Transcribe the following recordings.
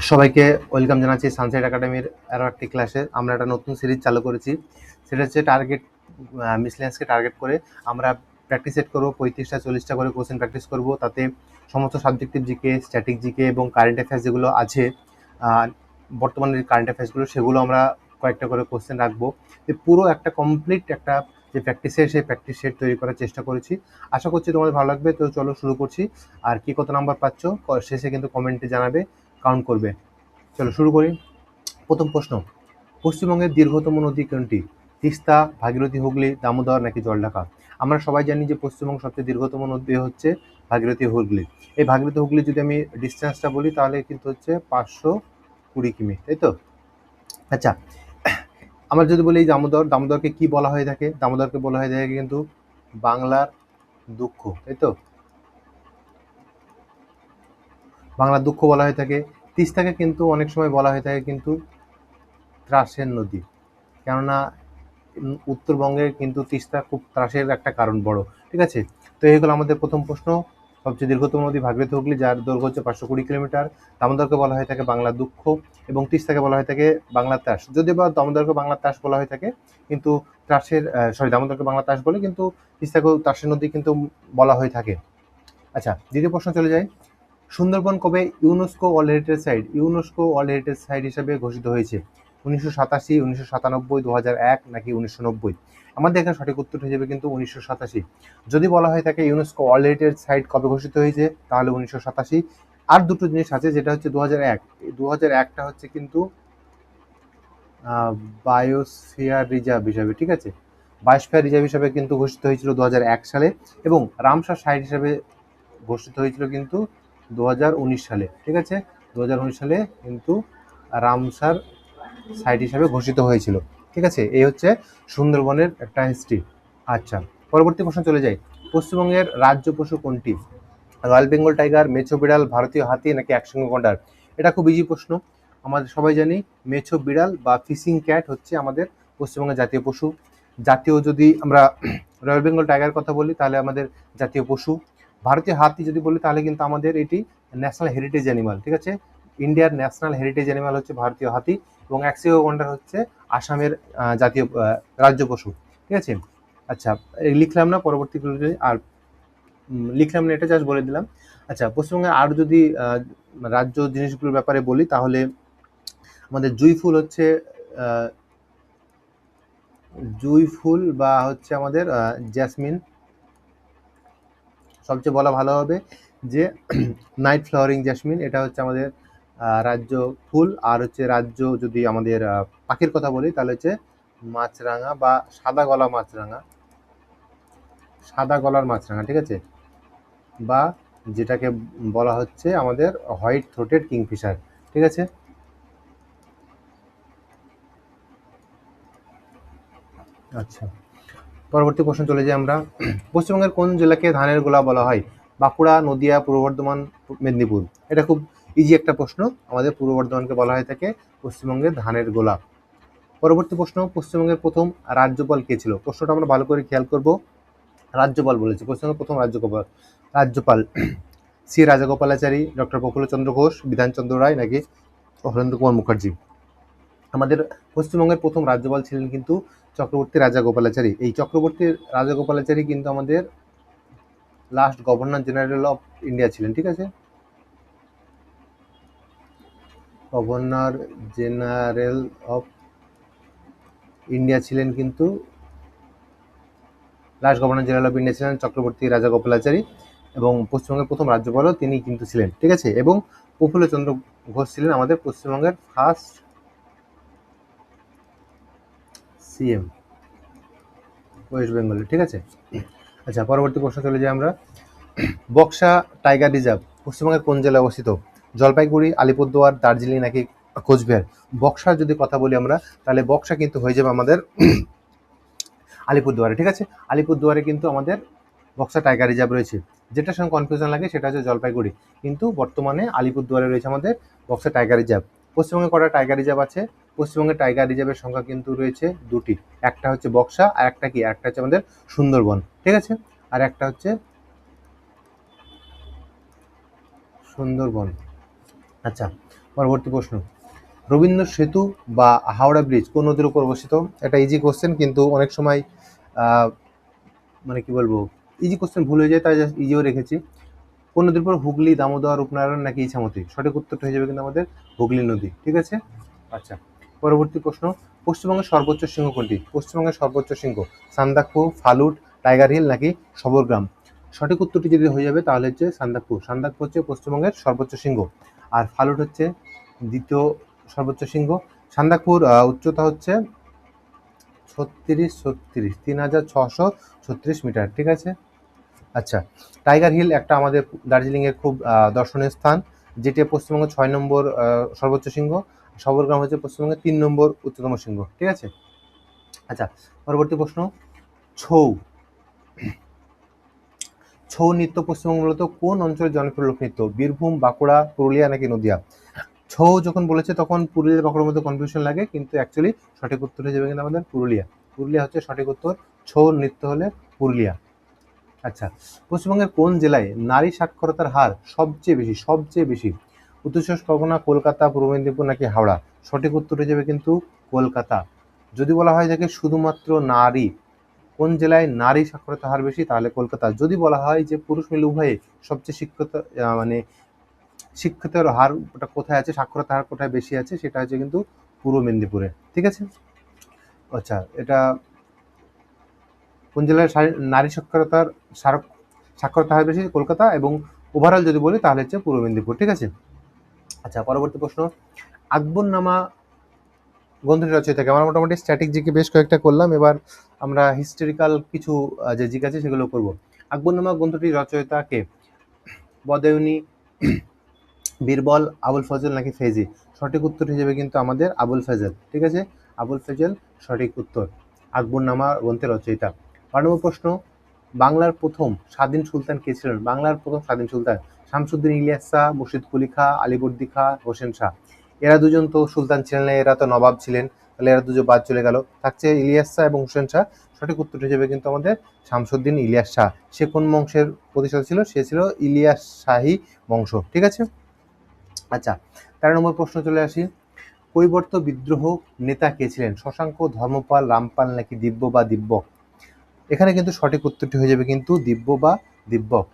সবাইকে ওয়েলকাম জানাচ্ছি সানসেট একাডেমির আরও একটি ক্লাসে। আমরা একটা নতুন সিরিজ চালু করেছি, সেটা হচ্ছে টার্গেট মিসলেন্সকে টার্গেট করে আমরা প্র্যাকটিস সেট করবো। 35টা 40টা করে কোশ্চেন প্র্যাকটিস করব। তাতে সমস্ত সাবজেক্টিভ জিকে, স্ট্যাটিক জিকে এবং কারেন্ট অ্যাফেয়ার্স যেগুলো আছে, বর্তমানের কারেন্ট অ্যাফেয়ার্সগুলো, সেগুলো আমরা কয়েকটা করে কোশ্চেন রাখবো। পুরো একটা কমপ্লিট একটা যে প্র্যাকটিসের, সেই প্র্যাকটিস সেট তৈরি করার চেষ্টা করেছি। আশা করছি তোমাদের ভালো লাগবে। তো চলো শুরু করছি। আর কি কত নাম্বার পাচ্ছ শেষে কিন্তু কমেন্টে জানাবে, কাউন্ট করবে। চলো শুরু করি। প্রথম প্রশ্ন, পশ্চিমবঙ্গের দীর্ঘতম নদী কোনটি? তিস্তা, ভাগীরথী, হুগলি, দামোদর নাকি জলঢাকা? আমরা সবাই জানি যে পশ্চিমবঙ্গের সবচেয়ে দীর্ঘতম নদী হচ্ছে ভাগীরথী হুগলি। এই ভাগীরথী হুগলি যদি আমি ডিস্টেন্সটা বলি তাহলে কিন্তু হচ্ছে 520 কিমি, তাই তো? আচ্ছা, আমরা যদি বলি দামোদরকে কি বলা হয়ে থাকে? দামোদরকে বলা হয়ে থাকে কিন্তু বাংলার দুঃখ, তাই তো? বাংলার দুঃখ বলা হয়ে থাকে। তিস্তাকে কিন্তু অনেক সময় বলা হয়ে থাকে কিন্তু ত্রাসের নদী, কেননা উত্তরবঙ্গে কিন্তু তিস্তা খুব ত্রাসের একটা কারণ বড়। ঠিক আছে, তো এই হলো আমাদের প্রথম প্রশ্ন। সবচেয়ে দীর্ঘতম নদী ভাগীরথী হুগলি, যার দৈর্ঘ্য হচ্ছে 520 কিলোমিটার। দামোদরকে বলা হয়ে থাকে বাংলার দুঃখ এবং তিস্তাকে বলা হয়ে থাকে বাংলার ত্রাস। যদিও বা দামোদরকে বাংলার ত্রাস বলা হয়ে থাকে, কিন্তু ত্রাসের দামোদরকে বাংলার ত্রাস বলে, কিন্তু তিস্তাকেও ত্রাসের নদী কিন্তু বলা হয়ে থাকে। আচ্ছা, দ্বিতীয় প্রশ্ন চলে যায়। সুন্দরবন কবে ইউনেস্কো ওয়ার্ল্ড হেরিটেজ সাইট হিসেবে ঘোষিত হয়েছে? 1987, 1997, 2001 নাকি 1990? আমাদের এখানে সঠিক উত্তর হয়ে যাবে কিন্তু 1987। যদি বলা হয়ে থাকে ইউনেস্কো ওয়ার্ল্ড হেরিটেজ সাইট কবে ঘোষিত হয়েছে, তাহলে 1987। আর দুটো জিনিস আছে, যেটা হচ্ছে 2001। 2001টা হচ্ছে কিন্তু বায়োস্ফিয়ার রিজার্ভ হিসাবে, ঠিক আছে, বায়োস্ফিয়ার রিজার্ভ হিসাবে কিন্তু ঘোষিত হয়েছিল 2001 সালে, এবং রামসার সাইট হিসাবে ঘোষিত হয়েছিল কিন্তু 2019 সালে। ঠিক আছে, 2019 সালে কিন্তু রামসার সাইট হিসাবে ঘোষিত হয়েছিল। ঠিক আছে, এই হচ্ছে সুন্দরবনের একটা হিস্ট্রি। আচ্ছা, পরবর্তী প্রশ্ন চলে যাই। পশ্চিমবঙ্গের রাজ্য পশু কোনটি? রয়্যাল বেঙ্গল টাইগার, মেছো বিড়াল, ভারতীয় হাতি নাকি একসঙ্গে গন্ডার? এটা খুব ইজি প্রশ্ন। আমাদের সবাই জানি মেছো বিড়াল বা ফিশিং ক্যাট হচ্ছে আমাদের পশ্চিমবঙ্গের জাতীয় পশু। জাতীয় যদি আমরা রয়্যাল বেঙ্গল টাইগার কথা বলি তাহলে আমাদের জাতীয় পশু। ভারতীয় হাতি যদি বলি তাহলে কিন্তু আমাদের এটি ন্যাশনাল হেরিটেজ অ্যানিমাল। ঠিক আছে, ইন্ডিয়ার ন্যাশনাল হেরিটেজ অ্যানিমাল হচ্ছে ভারতীয় হাতি, এবং একসঙ্গে গন্ডার হচ্ছে আসামের জাতীয় রাজ্য পশু। ঠিক আছে, আচ্ছা, লিখলাম না, পরবর্তী আর লিখলাম না, এটা জাস্ট বলে দিলাম। আচ্ছা, পশ্চিমবঙ্গের আর যদি রাজ্য জিনিসগুলোর ব্যাপারে বলি তাহলে আমাদের জুঁই ফুল হচ্ছে জুঁই ফুল বা হচ্ছে আমাদের জ্যাসমিন। সবচেয়ে বলা ভালো হবে যে নাইট ফ্লাওয়ারিং জ্যাসমিন, এটা হচ্ছে আমাদের রাজ্য ফুল। আর হচ্ছে রাজ্য যদি আমাদের পাখির কথা বলি তাহলে হচ্ছে মাছরাঙা বা সাদা গলা মাছরাঙা, সাদা গলার মাছরাঙা। ঠিক আছে, বা যেটাকে বলা হচ্ছে আমাদের হোয়াইট থ্রোটেড কিংফিশার। ঠিক আছে, আচ্ছা, পরবর্তী প্রশ্ন চলে যাই আমরা। পশ্চিমবঙ্গের কোন জেলাকে ধানের গোলা বলা হয়? বাঁকুড়া, নদিয়া, পূর্ব বর্ধমান, মেদিনীপুর? এটা খুব ইজি একটা প্রশ্ন। আমাদের পূর্ব বর্ধমানকে বলা হয়ে থাকে পশ্চিমবঙ্গের ধানের গোলা। পরবর্তী প্রশ্ন, পশ্চিমবঙ্গের প্রথম রাজ্যপাল কে ছিল? প্রশ্নটা আমরা ভালো করে খেয়াল করব। রাজ্যপাল বলেছে, পশ্চিমবঙ্গের প্রথম রাজ্যপাল সি রাজাগোপালাচারী, ডক্টর প্রফুল্লচন্দ্র ঘোষ, বিধানচন্দ্র রায় নাকি অমরেন্দ্র কুমার মুখার্জি? আমাদের পশ্চিমবঙ্গের প্রথম রাজ্যপাল ছিলেন কিন্তু চক্রবর্তী রাজাগোপালাচারী। এই চক্রবর্তী রাজাগোপালাচারী কিন্তু আমাদের last governor general of India ছিলেন। ঠিক আছে, গভর্নর জেনারেল অফ ইন্ডিয়া ছিলেন কিন্তু last governor general of India ছিলেন চক্রবর্তী রাজাগোপালাচারী, এবং পশ্চিমবঙ্গের প্রথম রাজ্যপালও তিনি কিন্তু ছিলেন। ঠিক আছে, এবং প্রফুল্লচন্দ্র ঘোষ ছিলেন আমাদের পশ্চিমবঙ্গের ফার্স্ট সিএম ওয়েস্ট বেঙ্গলে। ঠিক আছে, আচ্ছা, পরবর্তী প্রশ্ন চলে যাই আমরা। বক্সা টাইগার রিজার্ভ পশ্চিমবঙ্গের কোন জেলায় অবস্থিত? জলপাইগুড়ি, আলিপুরদুয়ার, দার্জিলিং নাকি কোচবিহার? বক্সার যদি কথা বলি আমরা তাহলে বক্সা কিন্তু হয়ে যাবে আমাদের আলিপুরদুয়ারে। ঠিক আছে, আলিপুরদুয়ারে কিন্তু আমাদের বক্সা টাইগার রিজার্ভ রয়েছে। যেটার সঙ্গে কনফিউশন লাগে সেটা হচ্ছে জলপাইগুড়ি, কিন্তু বর্তমানে আলিপুরদুয়ারে রয়েছে আমাদের বক্সা টাইগার রিজার্ভ। পশ্চিমবঙ্গে কটা টাইগার রিজার্ভ আছে? পশ্চিমবঙ্গের টাইগার রিজার্ভের সংখ্যা কিন্তু রয়েছে দুটি। একটা হচ্ছে বক্সা, আর একটা কি, একটা হচ্ছে আমাদের সুন্দরবন। ঠিক আছে, আর একটা হচ্ছে সুন্দরবন। আচ্ছা, পরবর্তী প্রশ্ন, রবীন্দ্র সেতু বা হাওড়া ব্রিজ কোন নদীর উপর অবস্থিত? এটা ইজি কোশ্চেন, কিন্তু অনেক সময় মানে কি বলবো, ইজি কোশ্চেন ভুল হয়ে যায়, তাই জাস্ট ইজিও রেখেছি। কোন নদীর উপর? হুগলি, দামোদর, রূপনারায়ণ নাকি ইছামতি? সঠিক উত্তরটা হয়ে যাবে কিন্তু আমাদের হুগলি নদী, ঠিক আছে। আচ্ছা, পরবর্তী প্রশ্ন, পশ্চিমবঙ্গের সর্বোচ্চ শৃঙ্গ কোনটি? পশ্চিমবঙ্গের সর্বোচ্চ শৃঙ্গ সান্দাকফু, ফালুট, টাইগার হিল নাকি সবরগ্রাম? সঠিক উত্তরটি যদি হয়ে যাবে তাহলে হচ্ছে সান্দাকফু। সান্দাকফু হচ্ছে পশ্চিমবঙ্গের সর্বোচ্চ শৃঙ্গ, আর ফালুট হচ্ছে দ্বিতীয় সর্বোচ্চ শৃঙ্গ। সান্দাকফুর উচ্চতা হচ্ছে ৩,৬ছত্রিশ মিটার, ঠিক আছে। আচ্ছা, টাইগার হিল একটা আমাদের দার্জিলিংয়ের খুব দর্শনীয় স্থান, যেটি পশ্চিমবঙ্গের ৬ নম্বর সর্বোচ্চ শৃঙ্গ। সবরগ্রাম হচ্ছে পশ্চিমবঙ্গের ৩ নম্বর উচ্চতম শৃঙ্গ, ঠিক আছে। আচ্ছা, পরবর্তী প্রশ্ন, ছৌ ছৌ নৃত্য পশ্চিমবঙ্গ মূলত কোন অঞ্চলের জনপ্রিয় লোকনৃত্য? বীরভূম, বাঁকুড়া, পুরুলিয়া নাকি নদিয়া? ছৌ যখন বলেছে তখন পুরুলিয়া বাঁকুড়ার মধ্যে কনফিউশন লাগে, কিন্তু অ্যাকচুয়ালি সঠিক উত্তর হয়ে যাবে কিন্তু আমাদের পুরুলিয়া। পুরুলিয়া হচ্ছে সঠিক উত্তর, ছৌ নৃত্য হলে পুরুলিয়া। আচ্ছা, পশ্চিমবঙ্গের কোন জেলায় নারী সাক্ষরতার হার সবচেয়ে বেশি? উত্তর চব্বিশ পরগনা, কলকাতা, পূর্ব মেদিনীপুর নাকি হাওড়া? সঠিক উত্তর হয়ে যাবে কিন্তু কলকাতা। যদি বলা হয় যে শুধুমাত্র নারী, কোন জেলায় নারী সাক্ষরতার হার বেশি, তাহলে কলকাতা। যদি বলা হয় যে পুরুষ মিলে উভয়ে সবচেয়ে মানে শিক্ষিতের হার ওটা কোথায় আছে, সাক্ষরতার হার কোথায় বেশি আছে, সেটা হচ্ছে কিন্তু পূর্ব মেদিনীপুরে, ঠিক আছে। আচ্ছা, এটা কোন জেলায় নারী সাক্ষরতা হার বেশি? কলকাতা। এবং ওভারঅল যদি বলি তাহলে হচ্ছে পূর্ব মেদিনীপুর, ঠিক আছে। আচ্ছা, পরবর্তী প্রশ্ন, আকবরনামা গ্রন্থটি রচয়িতাকে? আমরা মোটামুটি স্ট্যাটিক জিকে বেশ কয়েকটা করলাম, এবার আমরা হিস্টোরিক্যাল কিছু যে জিকে আছে সেগুলো করব। আকবরনামা গ্রন্থটির রচয়িতাকে? বদায়ুনি, বীরবল, আবুল ফজল নাকি ফেজি? সঠিক উত্তর হিসেবে কিন্তু আমাদের আবুল ফজল, ঠিক আছে। আবুল ফজল সঠিক উত্তর, আকবরনামা গ্রন্থের রচয়িতা। 12 প্রশ্ন, বাংলার প্রথম স্বাধীন সুলতান কে ছিলেন? বাংলার প্রথম স্বাধীন সুলতান শামসুদ্দিন ইলিয়াস শাহ, মুর্শিদ কুলি খাঁ, আলীবর্দী খাঁ, হোসেন শাহ। এরা দুজন তো সুলতান ছিলেন না, এরা তো নবাব ছিলেন, তাহলে এরা দুজন বাদ চলে গেল, থাকছে ইলিয়াস শাহ এবং হোসেন শাহ। সঠিক উত্তর হিসেবে কিন্তু আমাদের শামসুদ্দিন ইলিয়াস শাহ। সে কোন বংশের প্রতিষ্ঠাতা ছিল? সে ছিল ইলিয়াস শাহী বংশ, ঠিক আছে। আচ্ছা, 13 নম্বর প্রশ্ন চলে আসি, কৈবর্ত বিদ্রোহ নেতা কে ছিলেন? শশাঙ্ক, ধর্মপাল, রামপাল নাকি দিব্য বা দিব্যক? এখানে কিন্তু সঠিক উত্তরটি হয়ে যাবে কিন্তু দিব্য বা দিব্যক।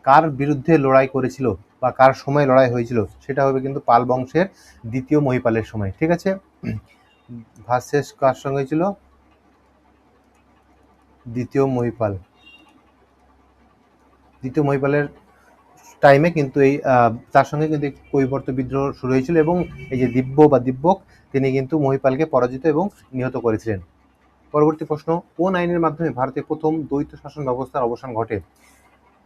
কার বিরুদ্ধে লড়াই করেছিল বা কার সময় লড়াই হয়েছিল, সেটা হবে কিন্তু পাল বংশের দ্বিতীয় মহিপালের সময়, ঠিক আছে। ভার্সেস কার সঙ্গে হয়েছিল? দ্বিতীয় মহিপালের টাইমে কিন্তু এই তার সঙ্গে কিন্তু কৈবর্ত বিদ্রোহ শুরু হয়েছিল, এবং এই যে দিব্য বা দিব্যক, তিনি কিন্তু মহিপালকে পরাজিত এবং নিহত করেছিলেন। পরবর্তী প্রশ্ন, কোন আইনের মাধ্যমে ভারতে প্রথম দ্বৈত শাসন ব্যবস্থার অবসান ঘটে?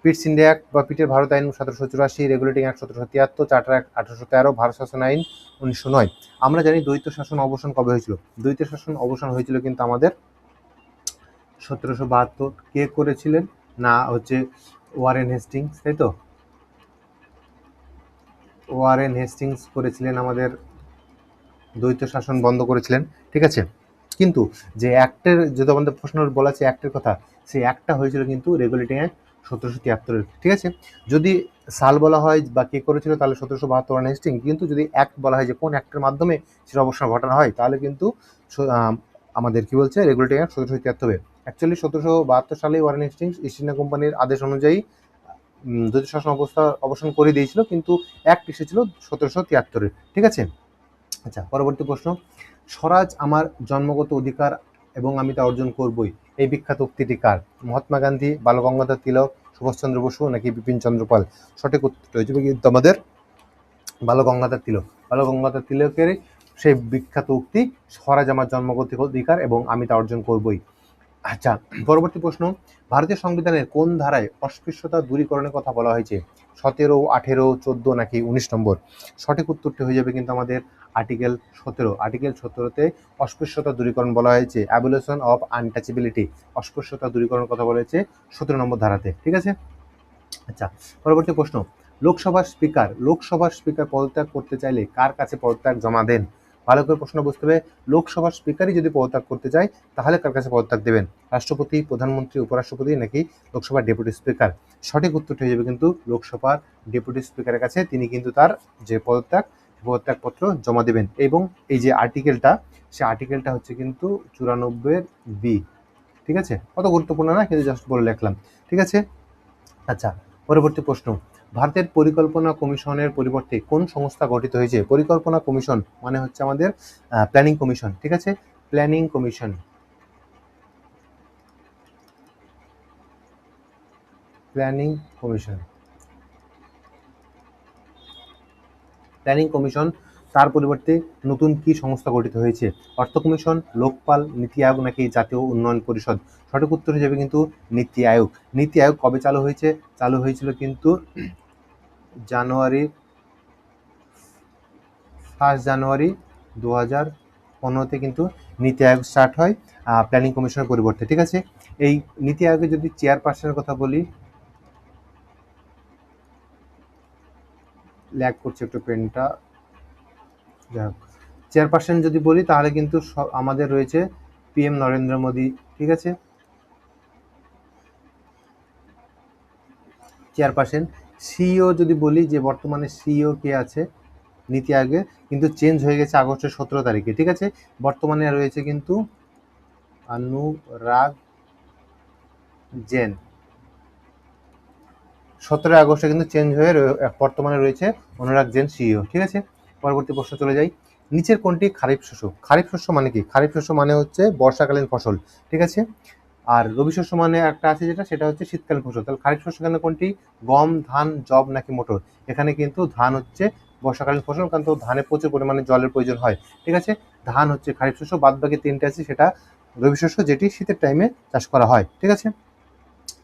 পিটস ইন্ডিয়া অ্যাক্ট বা পিটের ভারত আইন 1784, regulating act 1773, charter act 1813, Bharat শাসন আইন 1909। আমরা জানি দ্বৈত শাসন অবসান কবে হয়েছিল। দ্বৈত শাসন অবসান হয়েছিল কিন্তু আমাদের 1772। কে করেছিলেন? না হচ্ছে ওয়ারেন হেস্টিংস, তাই তো। ওয়ারেন হেস্টিংস করেছিলেন, আমাদের দ্বৈত শাসন বন্ধ করেছিলেন, ঠিক আছে। কিন্তু যে অ্যাক্টের, যদি আমাদের প্রশ্ন বলা আছে অ্যাক্টের কথা, সেই অ্যাক্টটা হয়েছিল কিন্তু রেগুলেটিং অ্যাক্ট 1773, ঠিক আছে। যদি সাল বলা হয় বা কে করেছিল তাহলে 1772 ওয়ারেন হেস্টিং, কিন্তু যদি অ্যাক্ট বলা হয় যে কোন অ্যাক্টের মাধ্যমে সেটা অবসান ঘটানো হয়, তাহলে কিন্তু আমাদের কি বলছে রেগুলেটিং অ্যাক্ট 1773। অ্যাকচুয়ালি 1772 সালে ওয়ারেন হেস্টিংস ইস্ট ইন্ডিয়া কোম্পানির আদেশ অনুযায়ী দ্বৈত শাসন অবসান করে দিয়েছিল, কিন্তু অ্যাক্ট এসেছিল 1773, ঠিক আছে। আচ্ছা, পরবর্তী প্রশ্ন, স্বরাজ আমার জন্মগত অধিকার এবং আমি তা অর্জন করবই, এই বিখ্যাত উক্তিটি কার? মহাত্মা গান্ধী, বালগঙ্গাধর তিলক, সুভাষচন্দ্র বসু নাকি বিপিন চন্দ্র পাল? সঠিক উত্তর হয়ে যাবে কিন্তু আমাদের বালগঙ্গাধর তিলক। বালগঙ্গাধর তিলকের সেই বিখ্যাত উক্তি, স্বরাজ আমার জন্মগত অধিকার এবং আমি তা অর্জন করবই। আচ্ছা, পরবর্তী প্রশ্ন, ভারতীয় সংবিধানের কোন ধারায় অস্পৃশ্যতা দূরীকরণের কথা বলা হয়েছে? 17, 18, 14 নাকি 19 নম্বর? সঠিক উত্তরটি হয়ে যাবে কিন্তু আমাদের আর্টিকেল 17। আর্টিকেল 17-তে অস্পৃশ্যতা দূরীকরণ বলা হয়েছে, অ্যাবলিশন অফ আনটাচেবিলিটি, অস্পৃশ্যতা দূরীকরণের কথা বলা হয়েছে 17 নম্বর ধারাতে, ঠিক আছে। আচ্ছা, পরবর্তী প্রশ্ন, লোকসভার স্পিকার পদত্যাগ করতে চাইলে কার কাছে পদত্যাগ জমা দেন? ভালো করে প্রশ্ন বুঝতে হবে, লোকসভার স্পিকারই যদি পদত্যাগ করতে চায় তাহলে কার কাছে পদত্যাগ দেবেন? রাষ্ট্রপতি, প্রধানমন্ত্রী, উপরাষ্ট্রপতি নাকি লোকসভার ডেপুটি স্পিকার? সঠিক উত্তরটি হয়ে যাবে কিন্তু লোকসভার ডেপুটি স্পিকারের কাছে, তিনি কিন্তু তার যে পদত্যাগ পদত্যাগপত্র জমা দেবেন। এবং এই যে আর্টিকেলটা, সে আর্টিকেলটা হচ্ছে কিন্তু 94 বি। ঠিক আছে, অত গুরুত্বপূর্ণ না, কিন্তু জাস্ট বলে রাখলাম। ঠিক আছে। আচ্ছা, পরবর্তী প্রশ্ন, ভারতের পরিকল্পনা কমিশনের পরিবর্তে কোন সংস্থা গঠিত হয়েছে? পরিকল্পনা কমিশন মানে হচ্ছে আমাদের প্ল্যানিং কমিশন। ঠিক আছে, planning commission. Planning commission, planning commission, তার পরিবর্তে নতুন কি সংস্থা গঠিত হয়েছে? অর্থ কমিশন, লোকপাল, নীতি আয়োগ নাকি জাতীয় উন্নয়ন পরিষদ? সঠিক উত্তর হিসেবে কিন্তু নীতি আয়োগ। নীতি আয়োগ কবে চালু হয়েছে? চালু হয়েছিল কিন্তু জানুয়ারি 1 জানুয়ারি 2015-তে কিন্তু নীতি আয়োগ স্টার্ট হয় প্ল্যানিং কমিশনের পরিবর্তে। ঠিক আছে, এই নীতি আয়োগে যদি চেয়ারপারসনের কথা বলি, ল্যাগ করছে একটু পেনটা, চেয়ারপারসন যদি বলি তাহলে কিন্তু আমাদের রয়েছে PM নরেন্দ্র মোদী। ঠিক আছে, চেয়ারপারসন। সিইও যদি বলি যে বর্তমানে সিইও কে আছে নীতি আয়োগে, কিন্তু চেঞ্জ হয়ে গেছে আগস্টের 17 তারিখে। ঠিক আছে, বর্তমানে রয়েছে কিন্তু অনুরাগ জেন। 17 আগস্টে কিন্তু চেঞ্জ হয়ে বর্তমানে রয়েছে অনুরাগ জেন সিইও। ঠিক আছে, পরবর্তী প্রশ্ন চলে যাই। নিচের কোনটি খারিফ শস্য? খারিফ শস্য মানে কি? খারিফ শস্য মানে হচ্ছে বর্ষাকালীন ফসল। ঠিক আছে, আর রবি শস্য মানে একটা আছে যেটা, সেটা হচ্ছে শীতকালীন ফসল। তাহলে খারিফ শস্য কেন কোনটি? গম, ধান, জব নাকি মটর? এখানে কিন্তু ধান হচ্ছে বর্ষাকালীন ফসল, কারণ তো ধানে প্রচুর পরিমাণে জলের প্রয়োজন হয়। ঠিক আছে, ধান হচ্ছে খারিফ শস্য, বাদ বাকি তিনটে আছে সেটা রবি শস্য, যেটি শীতের টাইমে চাষ করা হয়। ঠিক আছে,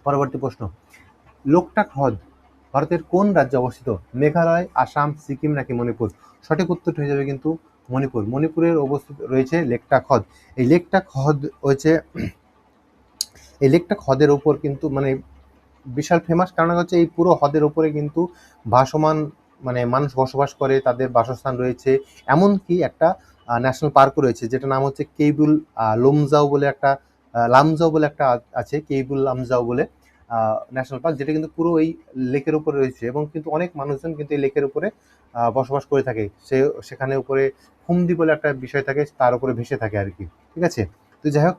পরবর্তী প্রশ্ন, লোকটাক হ্রদ ভারতের কোন রাজ্যে অবস্থিত? মেঘালয়, আসাম, সিকিম নাকি মণিপুর? সঠিক উত্তরটি হয়ে যাবে কিন্তু মণিপুর। মণিপুরের অবস্থিত রয়েছে লেকটাক হ্রদ। এই লেকটাক হ্রদ হচ্ছে, এই লেকটাক হ্রদের ওপর কিন্তু মানে বিশাল ফেমাস, কারণ হচ্ছে এই পুরো হ্রদের ওপরে কিন্তু ভাসমান মানে মানুষ বসবাস করে, তাদের বাসস্থান রয়েছে। এমনকি একটা ন্যাশনাল পার্কও রয়েছে, যেটা নাম হচ্ছে কেইবুল লুমজাও বলে একটা লামজাও বলে একটা আছে, কেইবুল লামজাও বলে ন্যাশনাল পার্ক, যেটা কিন্তু পুরো এই লেকের উপরে রয়েছে। এবং কিন্তু অনেক মানুষজন কিন্তু এই লেকের উপরে বসবাস করে থাকে। সেখানে উপরে হুমদি বলে একটা বিষয় থাকে, তার উপরে ভেসে থাকে আর কি। ঠিক আছে, তো যাই হোক,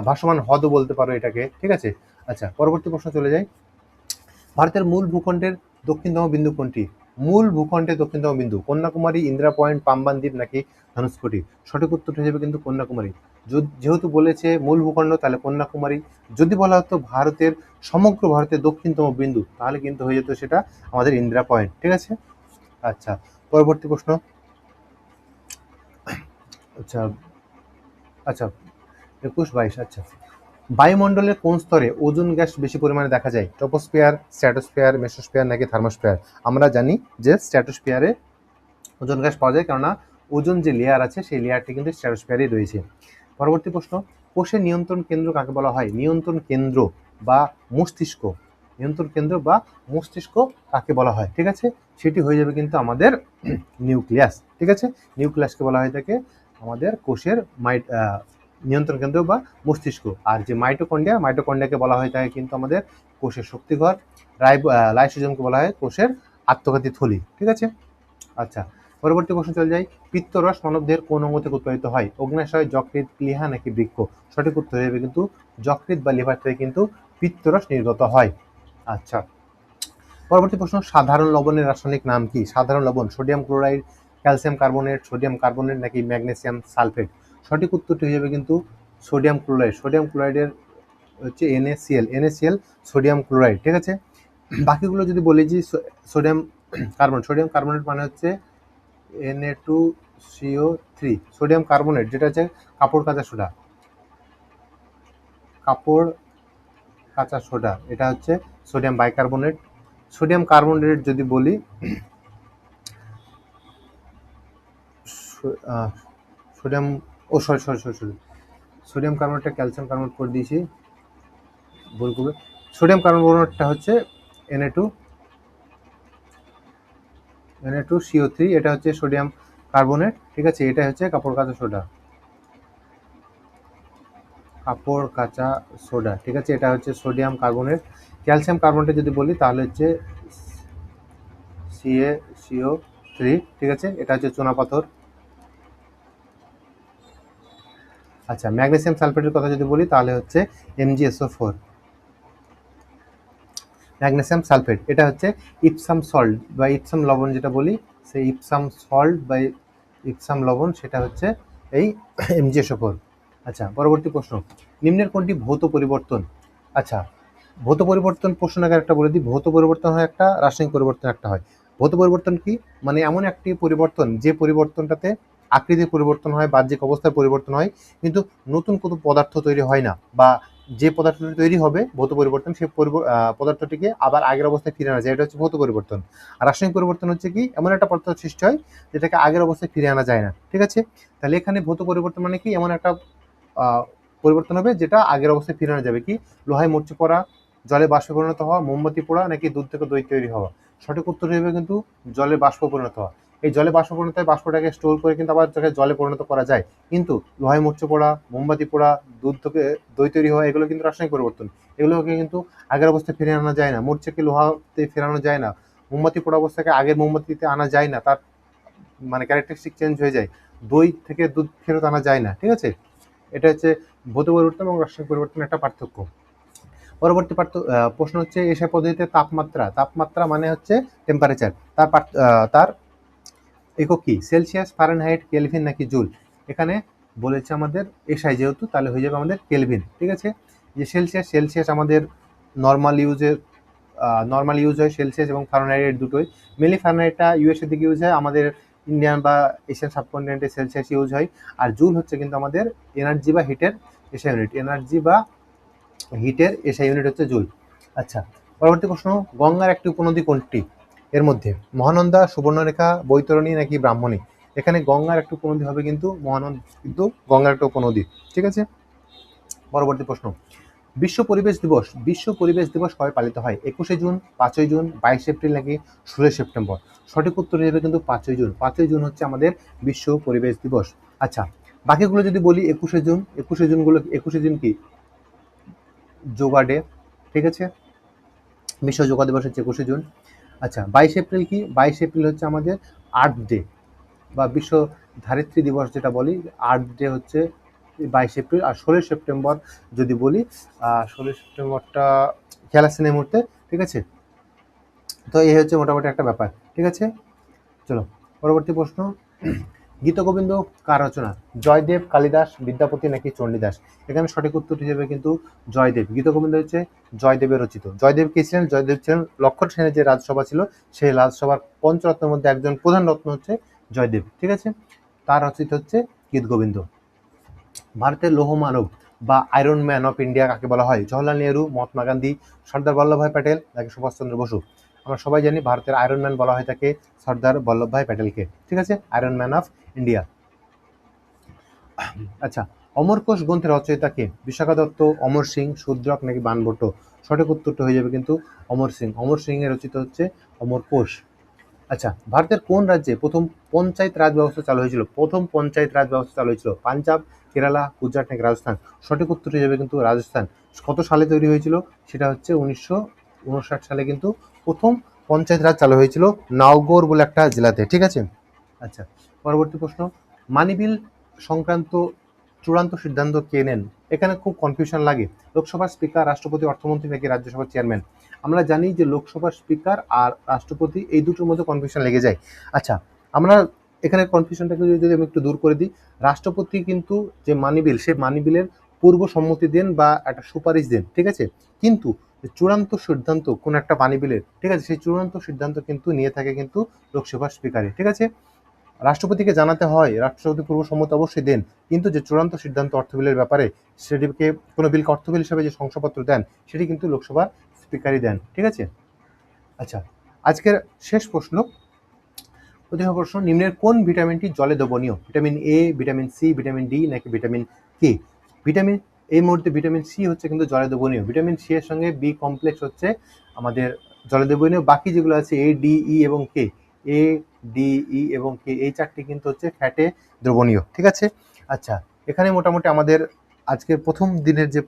ভাসমান হ্রদও বলতে পারো এটাকে। ঠিক আছে, আচ্ছা, পরবর্তী প্রশ্ন চলে যাই। ভারতের মূল ভূখণ্ডের দক্ষিণতম বিন্দু কোনটি? মূল ভূখণ্ডের দক্ষিণতম বিন্দু কন্যাকুমারী, ইন্দিরা পয়েন্ট, পাম্বান দ্বীপ নাকি ধনুষ্কটি? সঠিক উত্তর হিসেবে কিন্তু কন্যাকুমারী। যেহেতু বলেছে মূল ভূখণ্ড, তাহলে কন্যাকুমারী। যদি বলা হতো ভারতের সমগ্র ভারতের দক্ষিণতম বিন্দু, তাহলে কিন্তু হয়ে যেত সেটা আমাদের ইন্দিরা পয়েন্ট। ঠিক আছে, আচ্ছা, পরবর্তী প্রশ্ন। আচ্ছা আচ্ছা, 21, 22। আচ্ছা, বায়ুমণ্ডলের কোন স্তরে ওজোন গ্যাস বেশি পরিমাণে দেখা যায়? ট্রপোস্ফিয়ার, স্ট্র্যাটোস্ফিয়ার, মেসোস্ফিয়ার নাকি থার্মোস্ফিয়ার? আমরা জানি যে স্ট্র্যাটোস্ফিয়ারে ওজোন গ্যাস পাওয়া যায়, কেননা ওজোন যে লেয়ার আছে সেই লেয়ারটি কিন্তু স্ট্র্যাটোস্ফিয়ারেই রয়েছে। পরবর্তী প্রশ্ন, কোষের নিয়ন্ত্রণ কেন্দ্র কাকে বলা হয়? নিয়ন্ত্রণ কেন্দ্র বা মস্তিষ্ক, নিয়ন্ত্রণ কেন্দ্র বা মস্তিষ্ক কাকে বলা হয়? ঠিক আছে, সেটি হয়ে যাবে কিন্তু আমাদের নিউক্লিয়াস। ঠিক আছে, নিউক্লিয়াসকে বলা হয় থাকে আমাদের কোষের নিয়ন্ত্রণ কেন্দ্র বা মস্তিষ্ক। আর যে মাইটোকন্ড্রিয়া, মাইটোকন্ড্রিয়াকে বলা হয় থাকে কিন্তু আমাদের কোষের শক্তিঘর। লাইসোজোমকে বলা হয় কোষের আত্মঘাতী থলি। ঠিক আছে, আচ্ছা, পরবর্তী প্রশ্ন চলে যাই। পিত্তরস মানবদেহের কোন অঙ্গ থেকে উৎপাদিত হয়? অগ্ন্যাশয়, যকৃৎ, প্লীহা নাকি বৃক্ক? সঠিক উত্তর হবে কিন্তু যকৃৎ বা লিভার থেকে কিন্তু পিত্তরস নির্গত হয়। আচ্ছা, পরবর্তী প্রশ্ন, সাধারণ লবণের রাসায়নিক নাম কি? সাধারণ লবণ sodium chloride, calcium carbonate, sodium carbonate নাকি ম্যাগনেসিয়াম সালফেট? সঠিক উত্তরটি হয়ে যাবে কিন্তু সোডিয়াম ক্লোরাইড। সোডিয়াম ক্লোরাইডের হচ্ছে NaCl, সোডিয়াম ক্লোরাইড। ঠিক আছে, বাকিগুলো যদি বলি যে সোডিয়াম কার্বনেট, সোডিয়াম কার্বনেট মানে হচ্ছে Na2CO3, সোডিয়াম কার্বনেট যেটা হচ্ছে কাপড় কাচা সোডা, কাপড় কাঁচা সোডা, এটা হচ্ছে সোডিয়াম বাইকার্বনেট। সোডিয়াম কার্বনেট যদি বলি, sodium, oh sorry sorry sorry sorry sodium কার্বনেটটা ক্যালসিয়াম কার্বনেট করে দিয়েছি, ভুল করবে। সোডিয়াম কার্বনেটটা হচ্ছে Na2CO3, এটা হচ্ছে সোডিয়াম কার্বনেট। ঠিক আছে, এটা হচ্ছে কাপড় কাঁচা সোডা, কাপড় কাঁচা সোডা। ঠিক আছে, এটা হচ্ছে সোডিয়াম কার্বনেট। ক্যালসিয়াম কার্বনেটে যদি বলি তাহলে হচ্ছে CaCO, 3, ঠিক আছে, এটা হচ্ছে চুনাপাথর। আচ্ছা, ম্যাগনেসিয়াম সালফেটের কথা যদি বলি তাহলে হচ্ছে MgSO4। ম্যাগনেসিয়াম সালফেট এটা হচ্ছে ইপসাম সল্ট বা ইপসাম লবণ যেটা বলি, সেই ইপসাম সল্ট বা ইপসাম লবণ সেটা হচ্ছে এই MgSO4। আচ্ছা, পরবর্তী প্রশ্ন, নিম্নের কোনটি ভৌত পরিবর্তন? আচ্ছা, ভৌত পরিবর্তন প্রশ্ন আগে একটা বলে দিই, ভৌত পরিবর্তন হয় একটা, রাসায়নিক পরিবর্তন একটা হয়। ভৌত পরিবর্তন কি? মানে এমন একটি পরিবর্তন যে পরিবর্তনটাতে আকৃতির পরিবর্তন হয়, বাহ্যিক অবস্থার পরিবর্তন হয়, কিন্তু নতুন কোনো পদার্থ তৈরি হয় না, বা যে পদার্থটি তৈরি হবে ভৌত পরিবর্তন সেই পদার্থটিকে আবার আগের অবস্থায় ফিরে আনা যায়, এটা হচ্ছে ভৌত পরিবর্তন। আর রাসায়নিক পরিবর্তন হচ্ছে কি, এমন একটা পদার্থ সৃষ্টি হয় যেটাকে আগের অবস্থায় ফিরে আনা যায় না, ঠিক আছে। তাহলে এখানে ভৌত পরিবর্তন মানে কি, এমন একটা পরিবর্তন হবে যেটা আগের অবস্থায় ফিরে আনা যাবে। কি, লোহায় মরচে পড়া, জলে বাষ্পে পরিণত হওয়া, মোমবাতি পোড়া, নাকি দুধ থেকে দই তৈরি হওয়া? সঠিক উত্তর হবে কিন্তু জলে বাষ্প পরিণত হওয়া। এই জলে বাষ্প পরিণত হয়, বাষ্পটাকে স্টোর করে কিন্তু আবার জলে পরিণত করা যায়। কিন্তু লোহায় মরচে পড়া, মোমবাতি পোড়া, দুধ থেকে দই তৈরি হওয়া, এগুলো কিন্তু রাসায়নিক পরিবর্তন। এগুলোকে কিন্তু আগের অবস্থায় ফিরে আনা যায় না। মরচেকে লোহাতে ফেরানো যায় না, মোমবাতি পোড়া অবস্থাকে আগের মোমবাতিতে আনা যায় না, তার মানে ক্যারেক্টারিস্টিক চেঞ্জ হয়ে যায়। দই থেকে দুধ ফেরত আনা যায় না, ঠিক আছে। এটা হচ্ছে ভৌত পরিবর্তন এবং রাসায়নিক পরিবর্তনের একটা পার্থক্য। পরবর্তী প্রশ্ন হচ্ছে, এসব পদ্ধতিতে তাপমাত্রা, তাপমাত্রা মানে হচ্ছে টেম্পারেচার, তার একক কি? সেলসিয়াস, ফারেনহাইট, কেলভিন নাকি জুল? এখানে বলেছে আমাদের এসআই যেহেতু, তাহলে হয়ে যাবে আমাদের কেলভিন, ঠিক আছে। যে সেলসিয়াস, সেলসিয়াস আমাদের নর্মাল ইউজ হয় সেলসিয়াস এবং ফারেনহাইট দুটোই। মেনলি ফারেনহাইটটা ইউএসএর দিকে ইউজ হয়, আমাদের ইন্ডিয়ান বা এশিয়ান সাবকন্টিনেন্টে সেলসিয়াস ইউজ হয়। আর জুল হচ্ছে কিন্তু আমাদের এনার্জি বা হিটের এসআই ইউনিট, এনার্জি বা হিটের এসআই ইউনিট হচ্ছে জুল। আচ্ছা, পরবর্তী প্রশ্ন, গঙ্গার একটি উপনদী কোনটি? এর মধ্যে মহানন্দা, সুবর্ণরেখা, বৈতরণী নাকি ব্রাহ্মণী? এখানে গঙ্গার একটি উপনদী হবে কিন্তু মহানন্দা, কিন্তু গঙ্গার একটা উপনদী, ঠিক আছে। পরবর্তী প্রশ্ন, বিশ্ব পরিবেশ দিবস কবে পালিত হয়? 21শে জুন, 5ই জুন, 22 এপ্রিল নাকি 16 সেপ্টেম্বর? সঠিক উত্তর হিসেবে কিন্তু 5ই জুন। 5ই জুন হচ্ছে আমাদের বিশ্ব পরিবেশ দিবস। আচ্ছা, বাকিগুলো যদি বলি, 21শে জুন কি? যোগা ডে, ঠিক আছে, বিশ্ব যোগা দিবস হচ্ছে 21শে জুন। আচ্ছা, 22 এপ্রিল কি? 22 এপ্রিল হচ্ছে আমাদের আর্থ ডে বা বিশ্ব ধারিত্রী দিবস যেটা বলি, আর্থ ডে হচ্ছে 22 এপ্রিল। আর 16 সেপ্টেম্বর যদি বলি, 16 সেপ্টেম্বরটা খেয়াল আসছে না এই মুহূর্তে, ঠিক আছে। তো এই হচ্ছে মোটামুটি একটা ব্যাপার, ঠিক আছে। চলো পরবর্তী প্রশ্ন, গীতগোবিন্দ কার রচনা? জয়দেব, কালিদাস, বিদ্যাপতি নাকি চণ্ডীদাস? এখানে সঠিক উত্তর হিসেবে কিন্তু জয়দেব। গীতগোবিন্দ হচ্ছে জয়দেবের রচিত। জয়দেব কে ছিলেন? জয়দেব ছিলেন লক্ষণ সেনের যে রাজসভা ছিল, সেই রাজসভার পঞ্চরত্নের মধ্যে একজন প্রধান রত্ন হচ্ছে জয়দেব, ঠিক আছে। তার রচিত হচ্ছে গীতগোবিন্দ। ভারতের লৌহ মানব বা আয়রন ম্যান অফ ইন্ডিয়া কাকে বলা হয়? জওহরলাল নেহরু, মহাত্মা গান্ধী, সর্দার বল্লভভাই প্যাটেল নাকি সুভাষচন্দ্র বসু? আমরা সবাই জানি ভারতের আয়রন ম্যান বলা হয় তাকে সর্দার বল্লভভাই প্যাটেলকে, ঠিক আছে, আয়রন ম্যান অফ ইন্ডিয়া। আচ্ছা, অমর কোষ গ্রন্থের রচয়িতা কে? বিশাখা দত্ত, অমর সিং, শূদ্রক নাকি বাণভট্ট? সঠিক উত্তরটা হয়ে যাবে কিন্তু অমর সিং। অমর সিং এর রচিত হচ্ছে অমর কোষ। আচ্ছা, ভারতের কোন রাজ্যে প্রথম পঞ্চায়েত রাজ ব্যবস্থা চালু হয়েছিল? প্রথম পঞ্চায়েত রাজ ব্যবস্থা চালু হয়েছিল পাঞ্জাব, কেরালা, গুজরাট নাকি রাজস্থান? সঠিক উত্তর হয়ে যাবে কিন্তু রাজস্থান। কত সালে তৈরি হয়েছিল? সেটা হচ্ছে 1959 সালে কিন্তু প্রথম পঞ্চায়েত রাজ চালু হয়েছিল নাওগড় বলে একটা জেলাতে, ঠিক আছে। আচ্ছা, পরবর্তী প্রশ্ন, মানিবিল সংক্রান্ত চূড়ান্ত সিদ্ধান্ত কে নেন? এখানে খুব কনফিউশন লাগে। লোকসভার স্পিকার, রাষ্ট্রপতি, অর্থমন্ত্রী নাকি রাজ্যসভার চেয়ারম্যান? আমরা জানি যে লোকসভার স্পিকার আর রাষ্ট্রপতি এই দুটোর মধ্যে কনফিউশন লেগে যায়। আচ্ছা, আমরা এখানে কনফিউশনটাকে যদি আমি একটু দূর করে দিই, রাষ্ট্রপতি কিন্তু যে মানিবিল, সে মানিবিলের পূর্ব সম্মতি দেন বা একটা সুপারিশ দেন, ঠিক আছে। কিন্তু চূড়ান্ত সিদ্ধান্ত কোন একটা মানিবিলের, ঠিক আছে, সেই চূড়ান্ত সিদ্ধান্ত কিন্তু নিয়ে থাকে কিন্তু লোকসভার স্পিকারে, ঠিক আছে। রাষ্ট্রপতিকে জানাতে হয়, রাষ্ট্রপতি পূর্ব সম্মতি অবশ্যই দেন, কিন্তু যে চূড়ান্ত সিদ্ধান্ত অর্থ বিলের ব্যাপারে, সেটিকে কোনো বিলকে অর্থ বিল হিসাবে যে শংসাপত্র দেন, সেটি কিন্তু লোকসভার স্পিকারই দেন, ঠিক আছে। আচ্ছা, আজকের শেষ প্রশ্ন, প্রথম প্রশ্ন, নিম্নের কোন ভিটামিনটি জলে দ্রবণীয়? Vitamin A, vitamin C, vitamin D নাকি ভিটামিন কে? ভিটামিন এই মুহূর্তে ভিটামিন সি হচ্ছে কিন্তু জলে দ্রবণীয়। ভিটামিন সি এর সঙ্গে বি কমপ্লেক্স হচ্ছে আমাদের জলে দ্রবণীয়। বাকি যেগুলো আছে এ, ডি, ই এবং কে, এ, ডি, ই এবং কে, এই চারটি কিন্তু হচ্ছে ফ্যাটে দ্রবণীয়, ঠিক আছে। আচ্ছা, এখানে মোটামুটি আমাদের আজকের প্রথম দিনের যে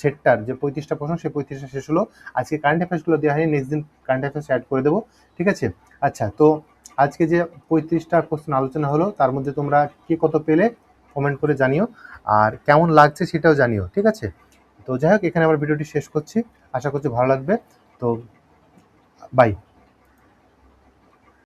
সেটটার যে 35টা প্রশ্ন, সেই 35টা শেষ হলো। আজকে কারেন্ট অ্যাফেয়ার্সগুলো দেওয়া হয়নি, নেক্সট দিন কারেন্ট অ্যাফেয়ার্স অ্যাড করে দেবো, ঠিক আছে। আচ্ছা, তো আজকে যে 35টা কোশ্চেন আলোচনা হলো তার মধ্যে তোমরা কে কত পেলে কমেন্ট করে জানিও, আর কেমন লাগছে সেটাও জানিও, ঠিক আছে? তো যাই হোক, এখানে আমার ভিডিওটি শেষ করছি, আশা করছি ভালো লাগবে। তো বাই।